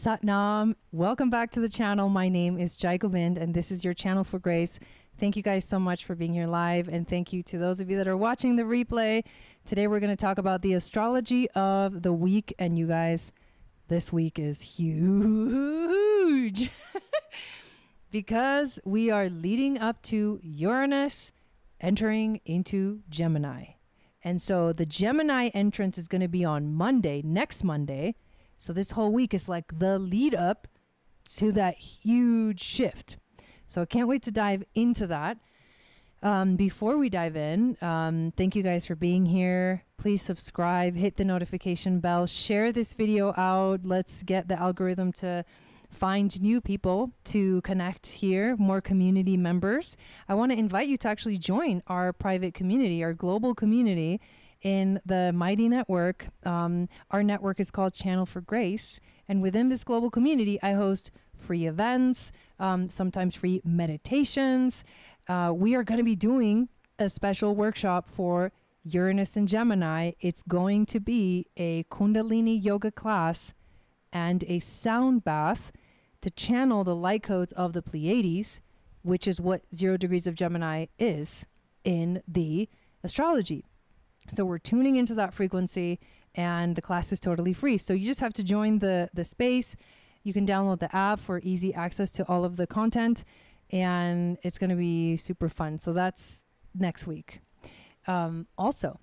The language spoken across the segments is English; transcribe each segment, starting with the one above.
Satnam, welcome back to the channel. My name is Gobind and this is your channel for grace. Thank you guys so much for being here live, and thank you to those of you that are watching the replay. Today we're going to talk about the astrology of the week, and you guys, this week is huge because we are leading up to Uranus entering into Gemini. And so the Gemini entrance is going to be on Monday, next Monday. So this whole week is like the lead up to that huge shift. So I can't wait to dive into that. Before we dive in, thank you guys for being here. Please subscribe, hit the notification bell, share this video out. Let's get the algorithm to find new people to connect here, more community members. I want to invite you to actually join our private community, our global community in the Mighty Network. Our network is called Channel for Grace. And within this global community, I host free events, sometimes free meditations. We are going to be doing a special workshop for Uranus and Gemini. It's going to be a Kundalini yoga class and a sound bath to channel the light codes of the Pleiades, which is what 0 degrees of Gemini is in the astrology. So we're tuning into that frequency, and the class is totally free. So you just have to join the space. You can download the app for easy access to all of the content, and it's going to be super fun. So that's next week. Also,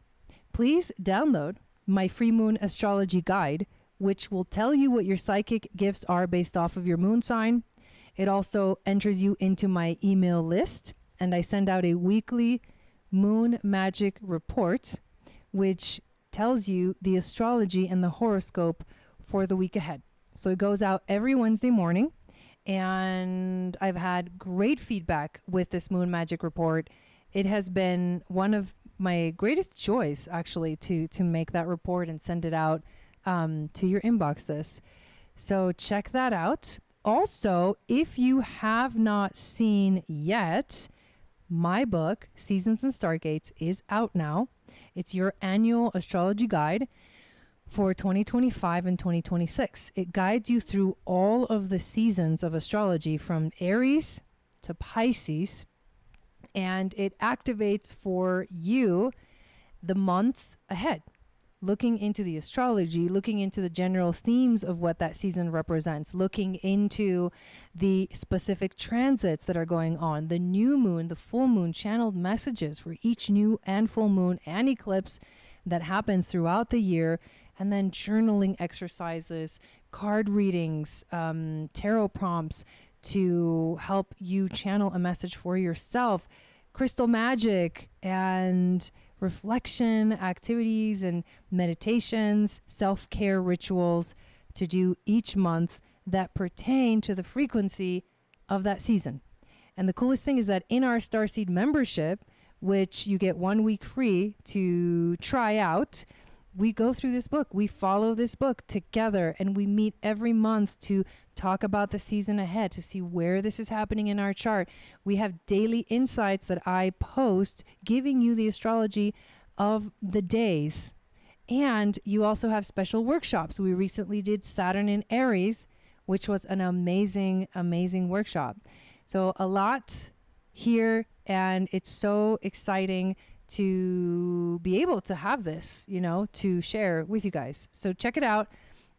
please download my free moon astrology guide, which will tell you what your psychic gifts are based off of your moon sign. It also enters you into my email list, and I send out a weekly moon magic report, which tells you the astrology and the horoscope for the week ahead. So it goes out every Wednesday morning, and I've had great feedback with this moon magic report. It has been one of my greatest joys, actually, to make that report and send it out to your inboxes. So check that out. Also, if you have not seen yet, my book, Seasons and Stargates, is out now. It's your annual astrology guide for 2025 and 2026. It guides you through all of the seasons of astrology from Aries to Pisces, and it activates for you the month ahead, looking into the astrology, looking into the general themes of what that season represents, looking into the specific transits that are going on, the new moon, the full moon, channeled messages for each new and full moon and eclipse that happens throughout the year, and then journaling exercises, card readings, tarot prompts to help you channel a message for yourself, crystal magic, and reflection activities and meditations, self-care rituals to do each month that pertain to the frequency of that season. And the coolest thing is that in our Starseed membership, which you get 1 week free to try out, we go through this book, we follow this book together, and we meet every month to talk about the season ahead, to see where this is happening in our chart. We have daily insights that I post giving you the astrology of the days. And you also have special workshops. We recently did Saturn in Aries, which was an amazing, amazing workshop. So a lot here, and it's so exciting to be able to have this, to share with you guys. So check it out.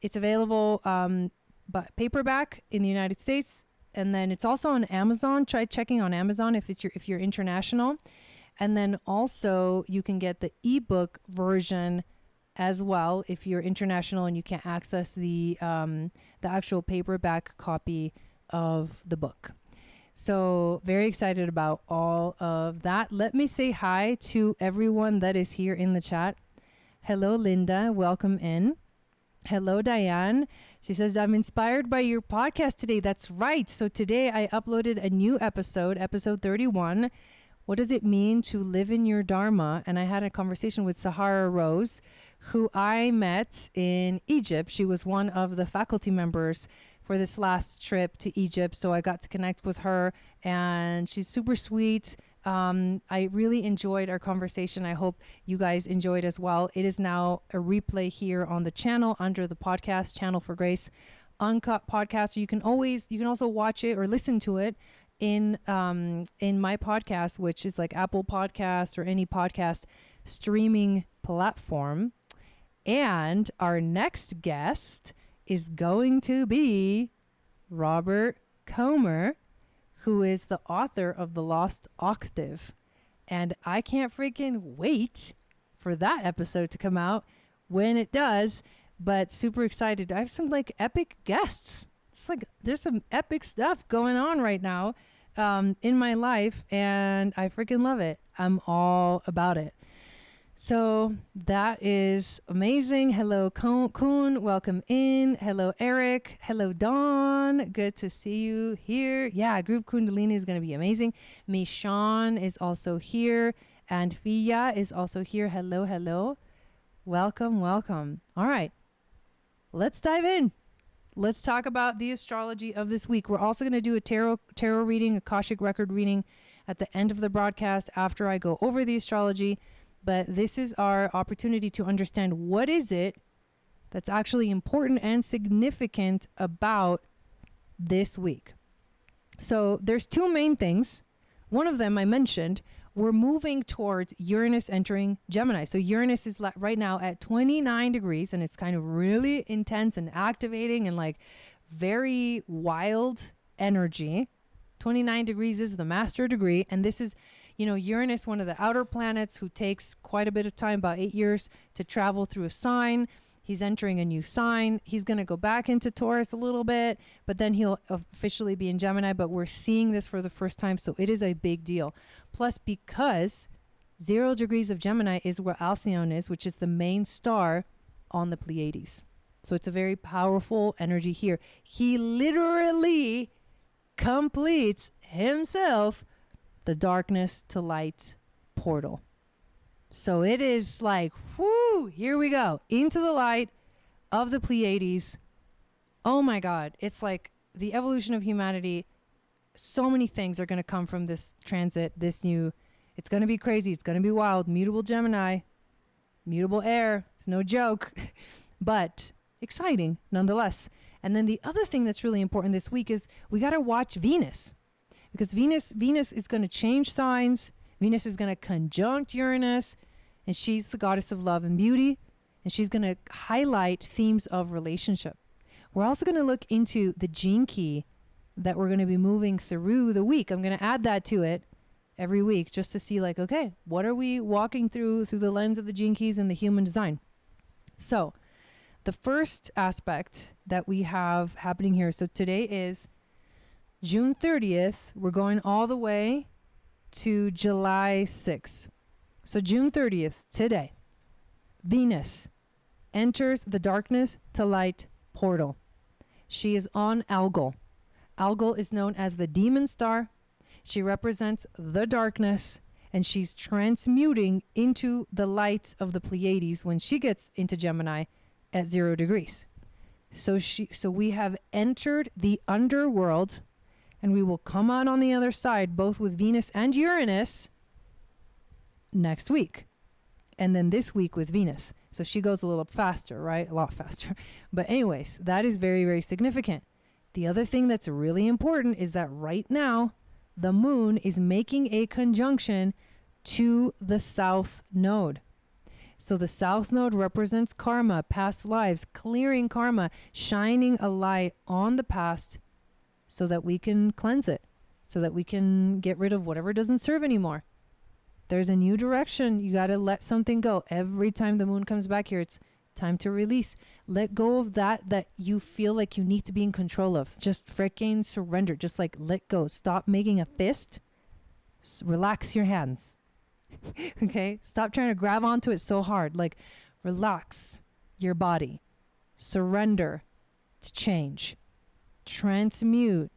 It's available but paperback in the United States, and then it's also on Amazon. Try checking on Amazon if you're international. And then also you can get the ebook version as well if you're international and you can't access the actual paperback copy of the book. So very excited about all of that. Let me say hi to everyone that is here in the chat. Hello, Linda. Welcome in. Hello, Diane. She says, I'm inspired by your podcast today. That's right. So today I uploaded a new episode 31. What does it mean to live in your Dharma? And I had a conversation with Sahara Rose, who I met in Egypt. She was one of the faculty members for this last trip to Egypt. So I got to connect with her, and she's super sweet. I really enjoyed our conversation. I hope you guys enjoyed as well. It is now a replay here on the channel under the podcast Channel for Grace uncut podcast, or you can also watch it or listen to it in my podcast, which is like Apple Podcasts or any podcast streaming platform. And our next guest is going to be Robert Comer, who is the author of The Lost Octave. And I can't freaking wait for that episode to come out when it does, but super excited. I have some like epic guests. It's like there's some epic stuff going on right now in my life, and I freaking love it. I'm all about it. So that is amazing. Hello, Kuhn. Welcome in. Hello, Eric. Hello, Dawn. Good to see you here. Yeah, Group Kundalini is going to be amazing. Mishan is also here. And Fia is also here. Hello, hello. Welcome, welcome. All right. Let's dive in. Let's talk about the astrology of this week. We're also going to do a tarot reading, Akashic record reading at the end of the broadcast after I go over the astrology. But this is our opportunity to understand what is it that's actually important and significant about this week. So there's two main things. One of them I mentioned, we're moving towards Uranus entering Gemini. So Uranus is right now at 29 degrees, and it's kind of really intense and activating and like very wild energy. 29 degrees is the master degree. And this is, Uranus, one of the outer planets who takes quite a bit of time, about 8 years, to travel through a sign. He's entering a new sign. He's going to go back into Taurus a little bit, but then he'll officially be in Gemini. But we're seeing this for the first time, so it is a big deal. Plus, because 0 degrees of Gemini is where Alcyone is, which is the main star on the Pleiades. So it's a very powerful energy here. He literally completes himself the darkness to light portal. So it is like, whoo, here we go into the light of the Pleiades. Oh my God. It's like the evolution of humanity. So many things are going to come from this transit, it's going to be crazy. It's going to be wild. Mutable Gemini, mutable air. It's no joke, but exciting nonetheless. And then the other thing that's really important this week is we got to watch Venus. Because Venus is going to change signs. Venus is going to conjunct Uranus, and she's the goddess of love and beauty, and she's going to highlight themes of relationship. We're also going to look into the gene key that we're going to be moving through the week. I'm going to add that to it every week just to see like, okay, what are we walking through the lens of the gene keys and the human design? So the first aspect that we have happening here. So today is June 30th, we're going all the way to July 6th. So June 30th, today, Venus enters the darkness to light portal. She is on Algol. Algol is known as the demon star. She represents the darkness, and she's transmuting into the light of the Pleiades when she gets into Gemini at 0 degrees. So we have entered the underworld, and we will come out on the other side, both with Venus and Uranus next week. And then this week with Venus. So she goes a little faster, right? A lot faster. But anyways, that is very, very significant. The other thing that's really important is that right now, the moon is making a conjunction to the south node. So the south node represents karma, past lives, clearing karma, shining a light on the past so that we can cleanse it, so that we can get rid of whatever doesn't serve anymore. There's a new direction. You got to let something go. Every time the moon comes back here, it's time to release. Let go of that you feel like you need to be in control of. Just freaking surrender. Just like let go. Stop making a fist. Relax your hands. Okay? Stop trying to grab onto it so hard. Like relax your body. Surrender to change. Transmute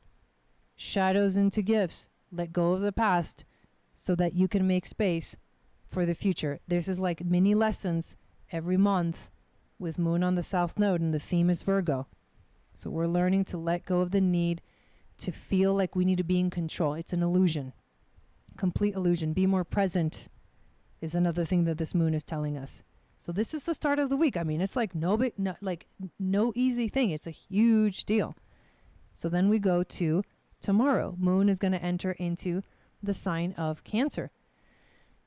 shadows into gifts. Let go of the past so that you can make space for the future. This is like mini lessons every month with moon on the south node, and the theme is Virgo. So we're learning to let go of the need to feel like we need to be in control. It's an illusion, complete illusion. Be more present is another thing that this moon is telling us. So this is the start of the week. I mean, it's like no easy thing. It's a huge deal. So then we go to tomorrow. Moon is going to enter into the sign of Cancer.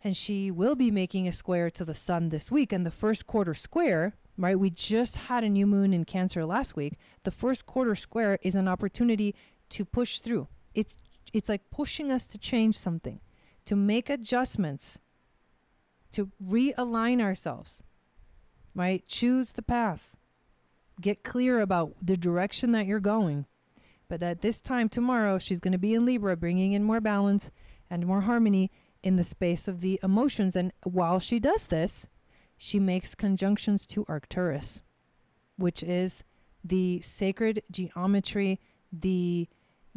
And she will be making a square to the sun this week. And the first quarter square, right? We just had a new moon in Cancer last week. The first quarter square is an opportunity to push through. It's like pushing us to change something, to make adjustments, to realign ourselves, right? Choose the path. Get clear about the direction that you're going. But at this time tomorrow, she's going to be in Libra, bringing in more balance and more harmony in the space of the emotions. And while she does this, she makes conjunctions to Arcturus, which is the sacred geometry, the,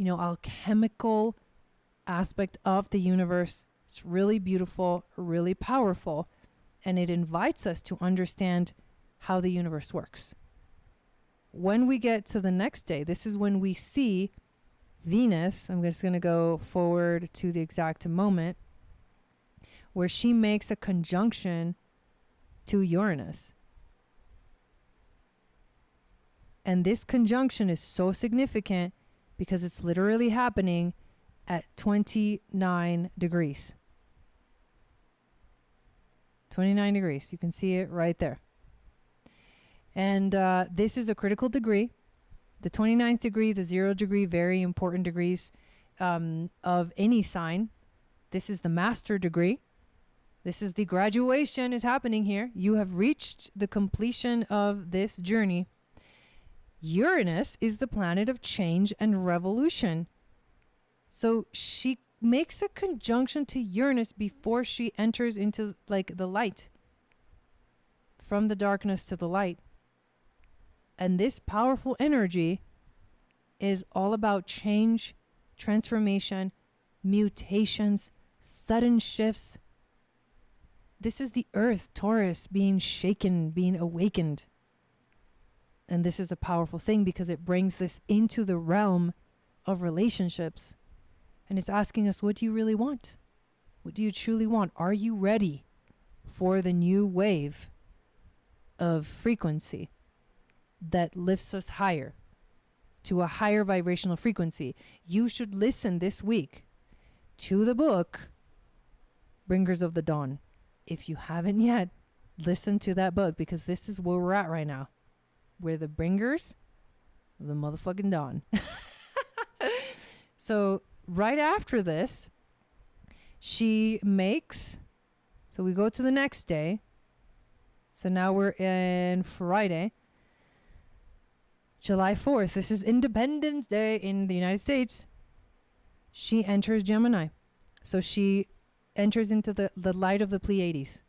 alchemical aspect of the universe. It's really beautiful, really powerful, and it invites us to understand how the universe works. When we get to the next day, this is when we see Venus. I'm just going to go forward to the exact moment where she makes a conjunction to Uranus. And this conjunction is so significant because it's literally happening at 29 degrees. 29 degrees. You can see it right there. And this is a critical degree. The 29th degree, the 0 degree, very important degrees of any sign. This is the master degree. This is the graduation is happening here. You have reached the completion of this journey. Uranus is the planet of change and revolution. So she makes a conjunction to Uranus before she enters into the light, from the darkness to the light. And this powerful energy is all about change, transformation, mutations, sudden shifts. This is the earth, Taurus, being shaken, being awakened. And this is a powerful thing because it brings this into the realm of relationships. And it's asking us, what do you really want? What do you truly want? Are you ready for the new wave of frequency that lifts us higher, to a higher vibrational frequency? You should listen this week to the book, Bringers of the Dawn. If you haven't yet, listen to that book, because this is where we're at right now. We're the bringers of the motherfucking dawn. So right after this, she makes, so we go to the next day. So now we're in Friday, July 4th. This is Independence Day in the United States. She enters Gemini. So she enters into the light of the Pleiades.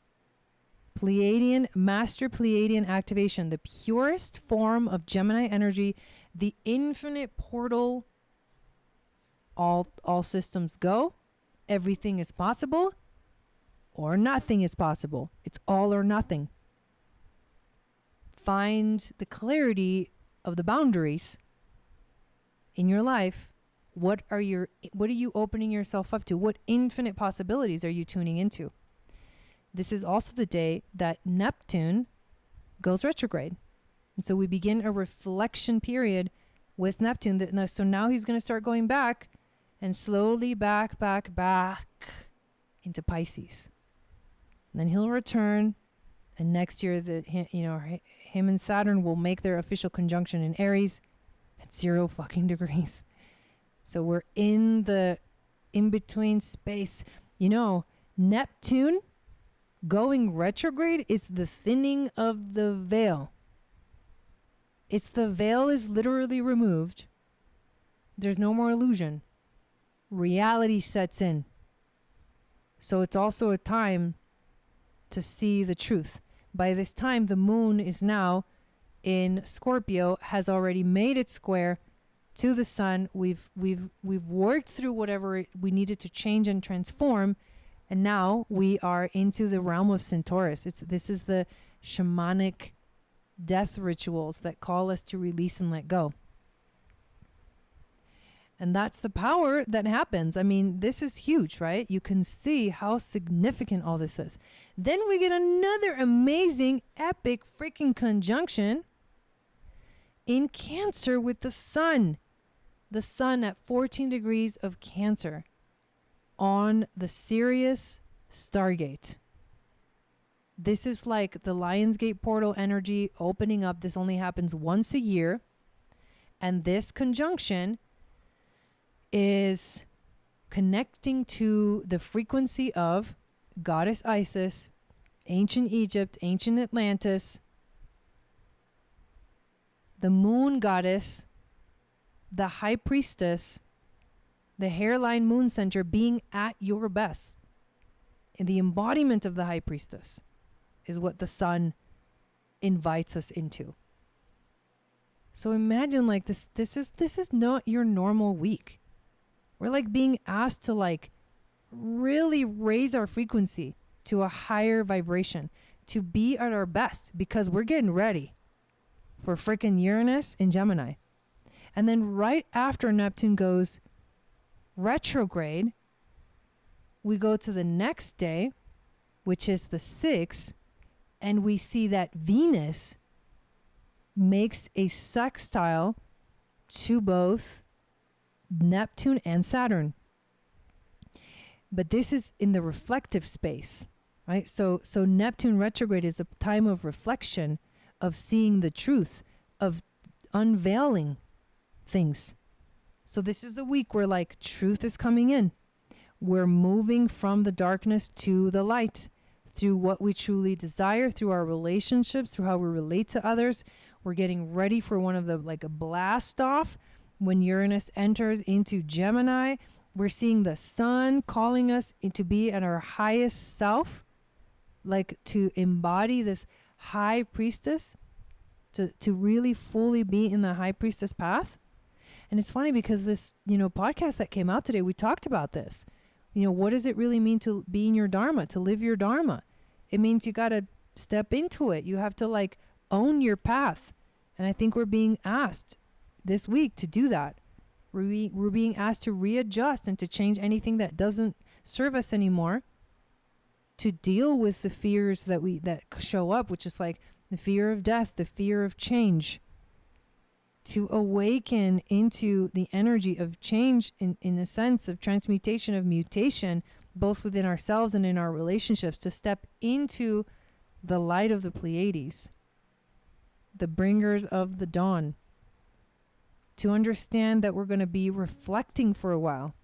Pleiadian, master Pleiadian activation, the purest form of Gemini energy, the infinite portal. All systems go. Everything is possible, or nothing is possible. It's all or nothing. Find the clarity of the boundaries in your life. What are you opening yourself up to? What infinite possibilities are you tuning into? This is also the day that Neptune goes retrograde. And so we begin a reflection period with Neptune. So now he's going to start going back and slowly back into Pisces. And then he'll return. And next year, him and Saturn will make their official conjunction in Aries at 0 fucking degrees. So we're in the in-between space. Neptune going retrograde is the thinning of the veil. The veil is literally removed. There's no more illusion. Reality sets in. So it's also a time to see the truth. By this time, the moon is now in Scorpio, has already made its square to the sun. We've worked through whatever we needed to change and transform. And now we are into the realm of Centaurus. This is the shamanic death rituals that call us to release and let go. And that's the power that happens. I mean, this is huge, right? You can see how significant all this is. Then we get another amazing, epic freaking conjunction in Cancer with the sun. The sun at 14 degrees of Cancer on the Sirius Stargate. This is like the Lionsgate portal energy opening up. This only happens once a year. And this conjunction is connecting to the frequency of Goddess Isis, ancient Egypt, ancient Atlantis, the moon goddess, the high priestess, the hairline moon center being at your best. And the embodiment of the high priestess is what the sun invites us into. So imagine like this is not your normal week. We're like being asked to like really raise our frequency to a higher vibration, to be at our best, because we're getting ready for freaking Uranus in Gemini. And then right after Neptune goes retrograde, we go to the next day, which is the 6th, and we see that Venus makes a sextile to both Neptune and Saturn. But this is in the reflective space, right? So Neptune retrograde is a time of reflection, of seeing the truth, of unveiling things. So this is a week where like truth is coming in. We're moving from the darkness to the light through what we truly desire, through our relationships, through how we relate to others. We're getting ready for one of the, like a blast off when Uranus enters into Gemini. We're seeing the sun calling us to be at our highest self, like to embody this high priestess, to really fully be in the high priestess path. And it's funny because this, podcast that came out today, we talked about this. What does it really mean to be in your Dharma, to live your Dharma? It means you got to step into it. You have to like own your path. And I think we're being asked this week to do that. We're being asked to readjust and to change anything that doesn't serve us anymore, to deal with the fears that show up, which is like the fear of death, the fear of change, to awaken into the energy of change in a sense of transmutation, of mutation, both within ourselves and in our relationships, to step into the light of the Pleiades, the bringers of the dawn, to understand that we're going to be reflecting for a while,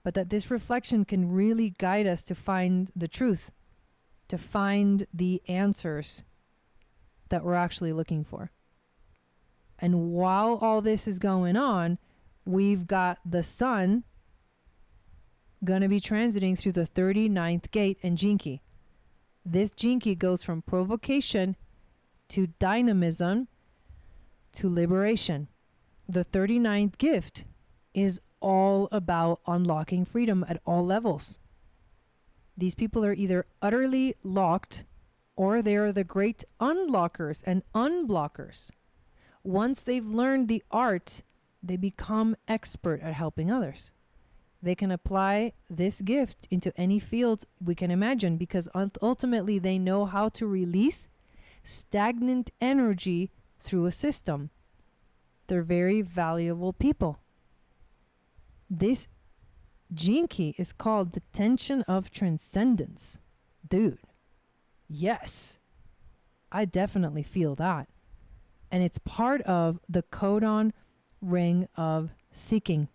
but that this reflection can really guide us to find the truth, to find the answers that we're actually looking for. And while all this is going on, we've got the sun going to be transiting through the 39th gate and Gene Key. This Gene Key goes from provocation to dynamism to liberation. The 39th gift is all about unlocking freedom at all levels. These people are either utterly locked or they are the great unlockers and unblockers. Once they've learned the art, they become expert at helping others. They can apply this gift into any field we can imagine, because ultimately they know how to release stagnant energy through a system. They're very valuable people. This Gene Key is called the tension of transcendence. Dude, yes, I definitely feel that. And it's part of the codon ring of seeking.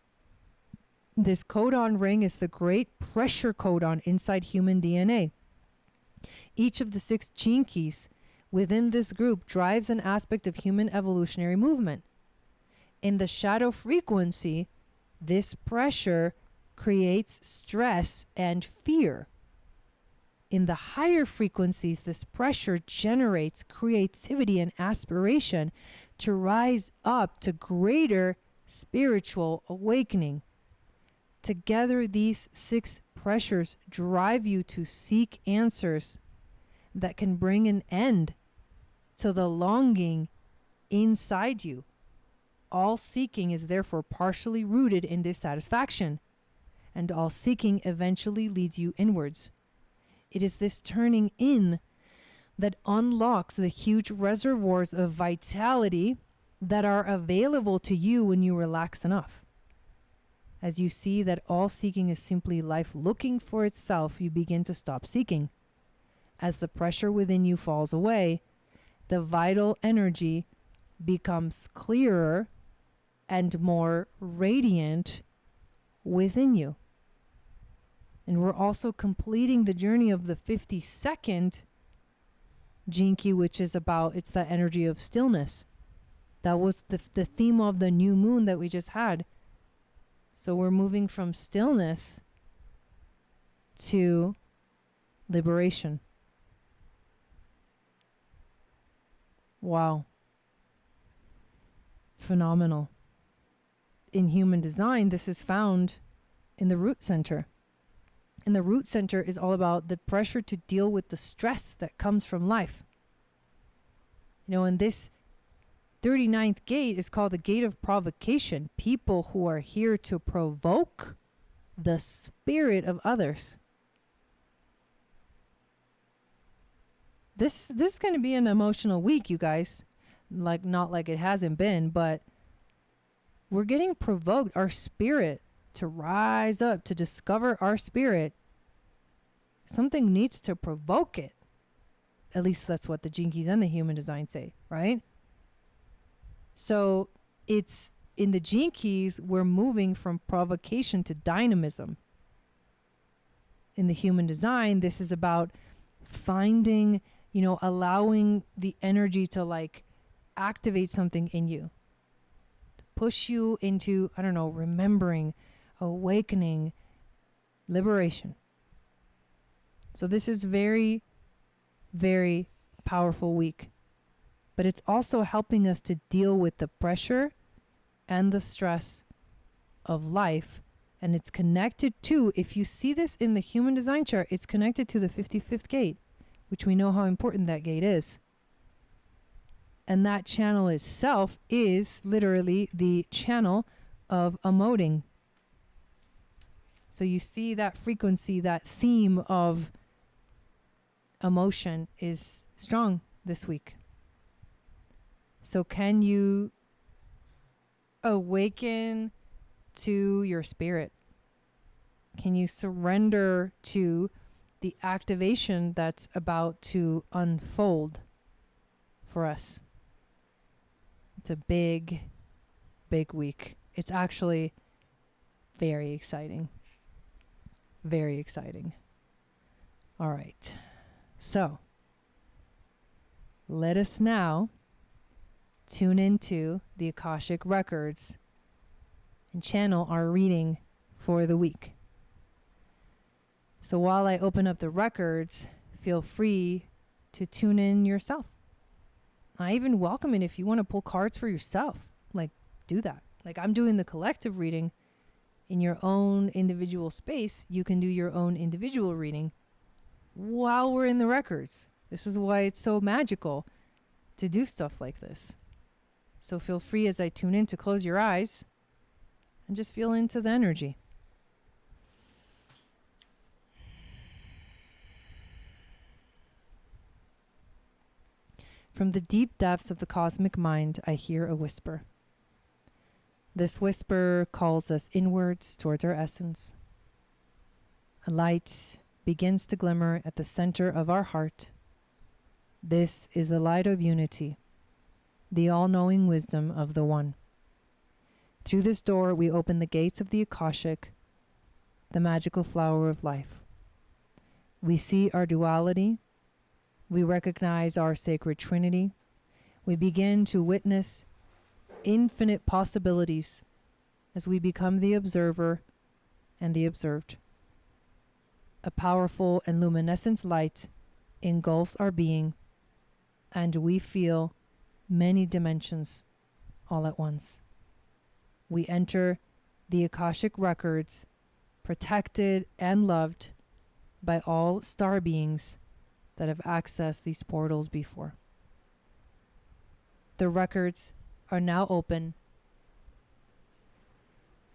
This codon ring is the great pressure codon inside human DNA. Each of the 6 gene keys within this group drives an aspect of human evolutionary movement. In the shadow frequency, this pressure creates stress and fear. In the higher frequencies, this pressure generates creativity and aspiration to rise up to greater spiritual awakening. Together, these 6 pressures drive you to seek answers that can bring an end to the longing inside you. all seeking is therefore partially rooted in dissatisfaction, and all seeking eventually leads you inwards. It is this turning in that unlocks the huge reservoirs of vitality that are available to you when you relax enough. As you see that all seeking is simply life looking for itself, you begin to stop seeking. As the pressure within you falls away, the vital energy becomes clearer and more radiant within you. And we're also completing the journey of the 52nd Jinki, which is about, it's the energy of stillness. That was the theme of the new moon that we just had. So we're moving from stillness to liberation. Wow. Phenomenal. In human design, this is found in the root center. And the root center is all about the pressure to deal with the stress that comes from life. You know, and this 39th gate is called the gate of provocation. People who are here to provoke the spirit of others. This is going to be an emotional week, you guys. Like, not like it hasn't been, but we're getting provoked, our spirit, to rise up, to discover our spirit. Something needs to provoke it. At least that's what the Jinkies and the human design say, right? So it's in the Jinkies, we're moving from provocation to dynamism. In the human design, this is about finding, you know, allowing the energy to like activate something in you, to push you into, I don't know, remembering, awakening, liberation. So this is very, very powerful week. But it's also helping us to deal with the pressure and the stress of life. And it's connected to, if you see this in the human design chart, it's connected to the 55th gate, which we know how important that gate is. And that channel itself is literally the channel of emoting. So you see that frequency, that theme of emotion is strong this week. So can you awaken to your spirit? Can you surrender to the activation that's about to unfold for us? It's a big, big week. It's actually very exciting. Very exciting. All right. So let us now tune into the Akashic Records and channel our reading for the week. So while I open up the records, feel free to tune in yourself. I even welcome it if you want to pull cards for yourself. Like, do that. Like, I'm doing the collective reading in your own individual space. You can do your own individual reading while we're in the records. This is why it's so magical to do stuff like this. So feel free as I tune in to close your eyes and just feel into the energy. From the deep depths of the cosmic mind, I hear a whisper. This whisper calls us inwards towards our essence. A light begins to glimmer at the center of our heart. This is the light of unity, the all-knowing wisdom of the One. Through this door, we open the gates of the Akashic, the magical flower of life. We see our duality. We recognize our sacred trinity. We begin to witness infinite possibilities as we become the observer and the observed. A powerful and luminescent light engulfs our being, and we feel many dimensions all at once. We enter the Akashic Records, protected and loved by all star beings that have accessed these portals before. The records are now open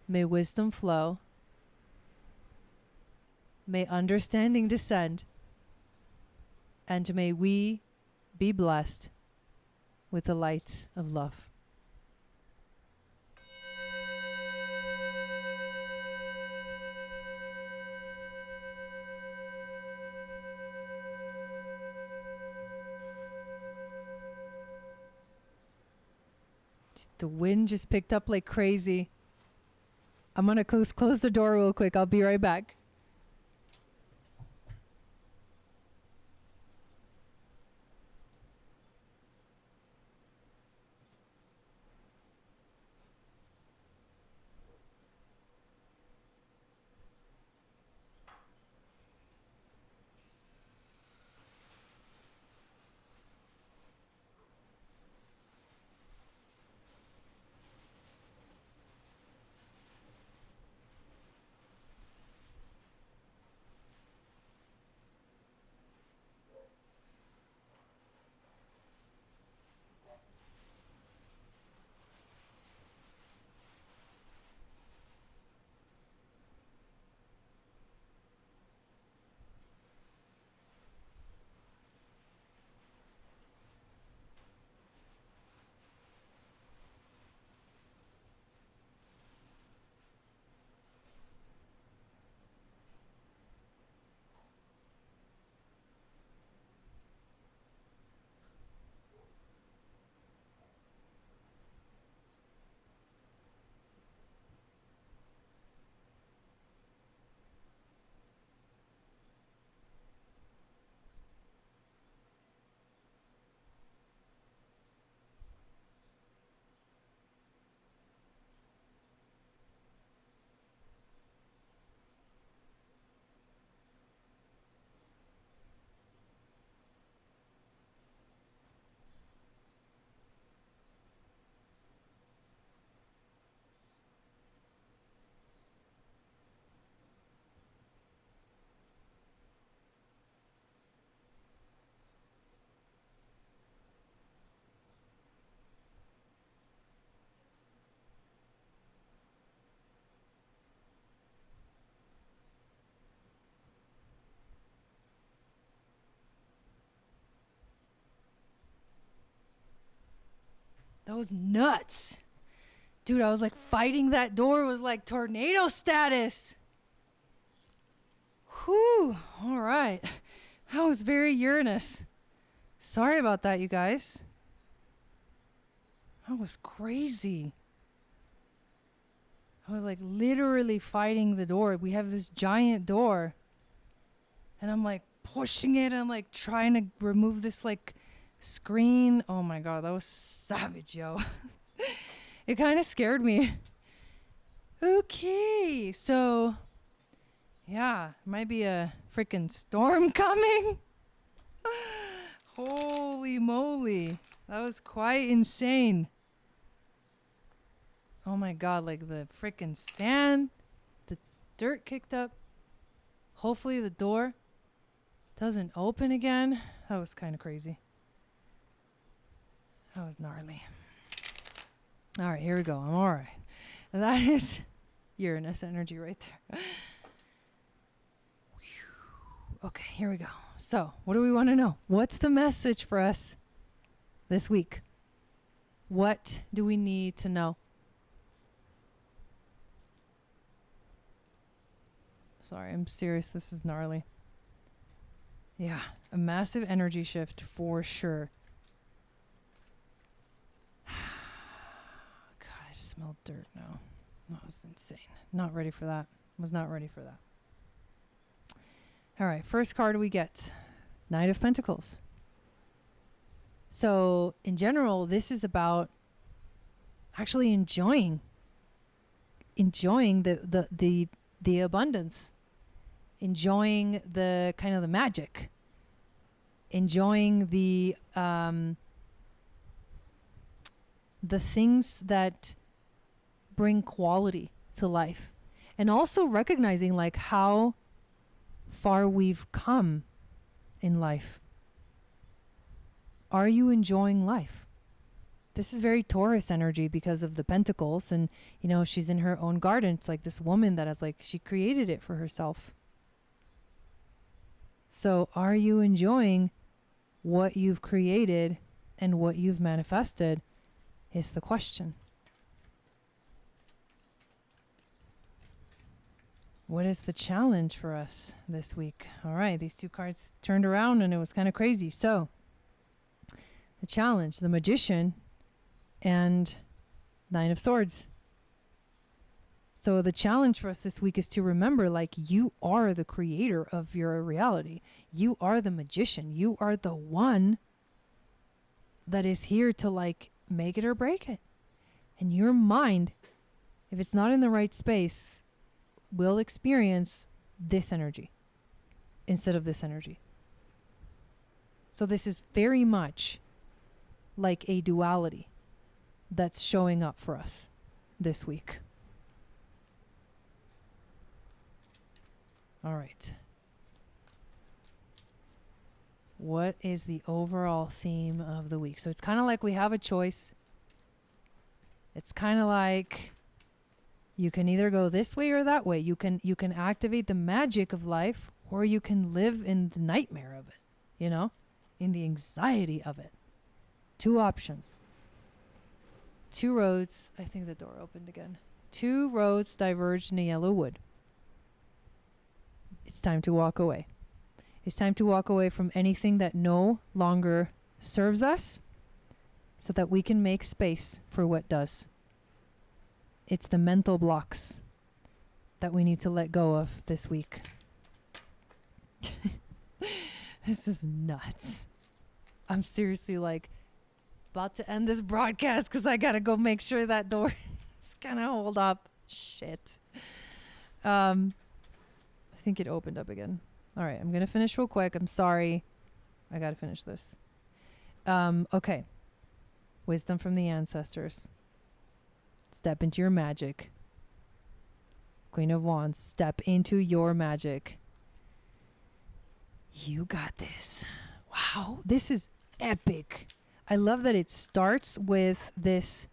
May wisdom flow. May understanding descend. And may we be blessed with the lights of love. The wind just picked up like crazy. I'm going to close the door real quick. I'll be right back. That was nuts. Dude, I was like fighting that door. It was like tornado status. Whew. All right. That was very Uranus. Sorry about that, you guys. That was crazy. I was like literally fighting the door. We have this giant door. And I'm like pushing it. I'm like trying to remove this like screen. Oh my God, that was savage, yo. It kind of scared me. Okay, so yeah, might be a freaking storm coming. Holy moly, that was quite insane. Oh my God, like the freaking sand, the dirt kicked up. Hopefully the door doesn't open again. That was kind of crazy. That was gnarly. All right, here we go. I'm all right. That is Uranus energy right there. Okay, here we go. So, what do we want to know? What's the message for us this week? What do we need to know? Sorry, I'm serious. This is gnarly. Yeah, a massive energy shift for sure. God, I smell dirt now. That was insane. Not ready for that. Was not ready for that. All right, first card we get, Knight of Pentacles. So in general, this is about actually enjoying the abundance, enjoying the kind of the magic, enjoying the things that bring quality to life, and also recognizing like how far we've come in life. Are you enjoying life? This is very Taurus energy because of the pentacles, and you know, she's in her own garden. It's like this woman that has like, she created it for herself. So are you enjoying what you've created and what you've manifested is the question. What is the challenge for us this week? All right, these two cards turned around and it was kind of crazy. So the challenge, the Magician and Nine of Swords. So the challenge for us this week is to remember, like, you are the creator of your reality. You are the magician. You are the one that is here to like make it or break it. And your mind, if it's not in the right space, will experience this energy instead of this energy. So this is very much like a duality that's showing up for us this week. All right. What is the overall theme of the week? So it's kind of like we have a choice. It's kind of like you can either go this way or that way. You can activate the magic of life, or you can live in the nightmare of it, you know, in the anxiety of it. Two options. Two roads. I think the door opened again. Two roads diverged in a yellow wood. It's time to walk away. It's time to walk away from anything that no longer serves us so that we can make space for what does. It's the mental blocks that we need to let go of this week. This is nuts. I'm seriously like about to end this broadcast because I got to go make sure that door is going to hold up. Shit. I think it opened up again. All right, I'm going to finish real quick. I'm sorry. I got to finish this. Okay. Wisdom from the ancestors. Step into your magic. Queen of Wands, step into your magic. You got this. Wow, this is epic. I love that it starts with this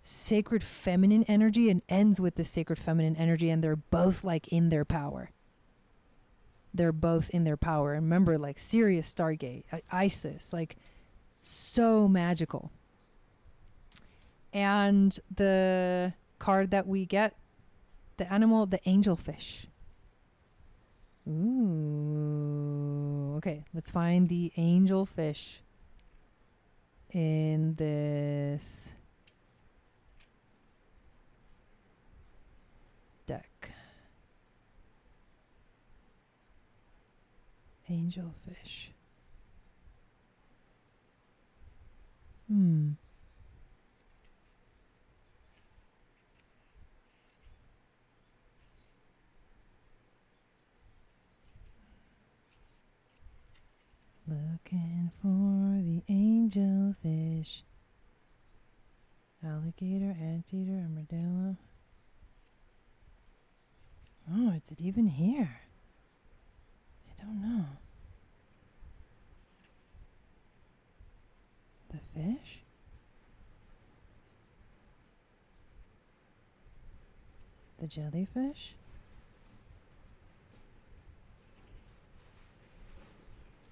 sacred feminine energy and ends with this sacred feminine energy, and they're both like in their power. They're both in their power. And remember, like Sirius, Stargate, Isis, like so magical. And the card that we get, the animal, the angelfish. Ooh. Okay, let's find the angelfish in this deck. Angelfish. Looking for the angelfish. Alligator, anteater, armadillo. Oh, is it even here? I don't know. The fish? The jellyfish?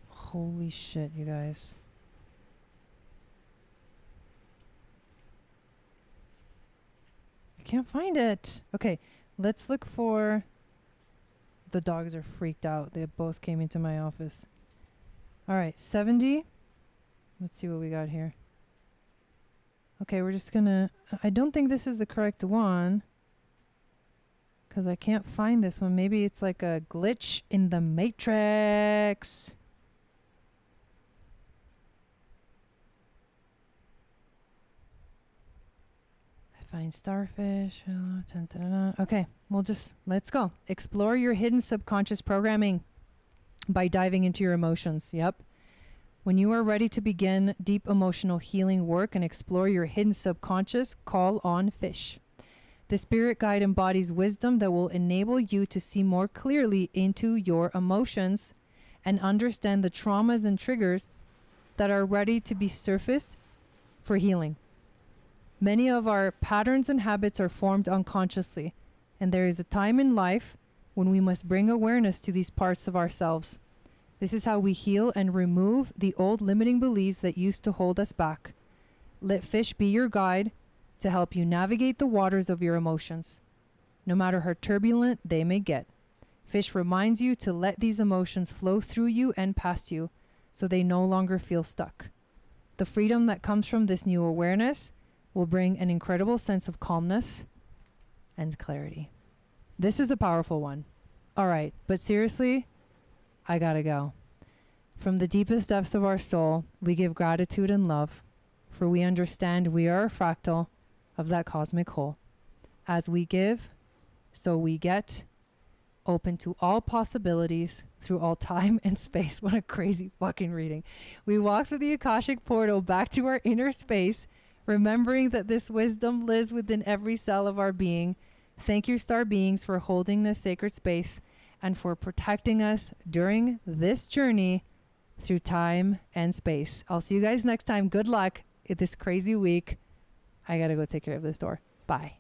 Holy shit, you guys. I can't find it. Okay, let's look for... The dogs are freaked out. They both came into my office. All right, 70. Let's see what we got here. Okay, we're just gonna... I don't think this is the correct one, because I can't find this one. Maybe it's like a glitch in the matrix. Find starfish. Okay, let's go. Explore your hidden subconscious programming by diving into your emotions. Yep. When you are ready to begin deep emotional healing work and explore your hidden subconscious, call on fish. The spirit guide embodies wisdom that will enable you to see more clearly into your emotions and understand the traumas and triggers that are ready to be surfaced for healing. Many of our patterns and habits are formed unconsciously, and there is a time in life when we must bring awareness to these parts of ourselves. This is how we heal and remove the old limiting beliefs that used to hold us back. Let fish be your guide to help you navigate the waters of your emotions, no matter how turbulent they may get. Fish reminds you to let these emotions flow through you and past you, so they no longer feel stuck. The freedom that comes from this new awareness will bring an incredible sense of calmness and clarity. This is a powerful one. All right, but seriously, I gotta go. From the deepest depths of our soul, we give gratitude and love, for we understand we are a fractal of that cosmic whole. As we give, so we get, open to all possibilities through all time and space. What a crazy fucking reading. We walk through the Akashic portal back to our inner space, remembering that this wisdom lives within every cell of our being. Thank you, star beings, for holding this sacred space and for protecting us during this journey through time and space. I'll see you guys next time. Good luck in this crazy week. I gotta go take care of this door. Bye.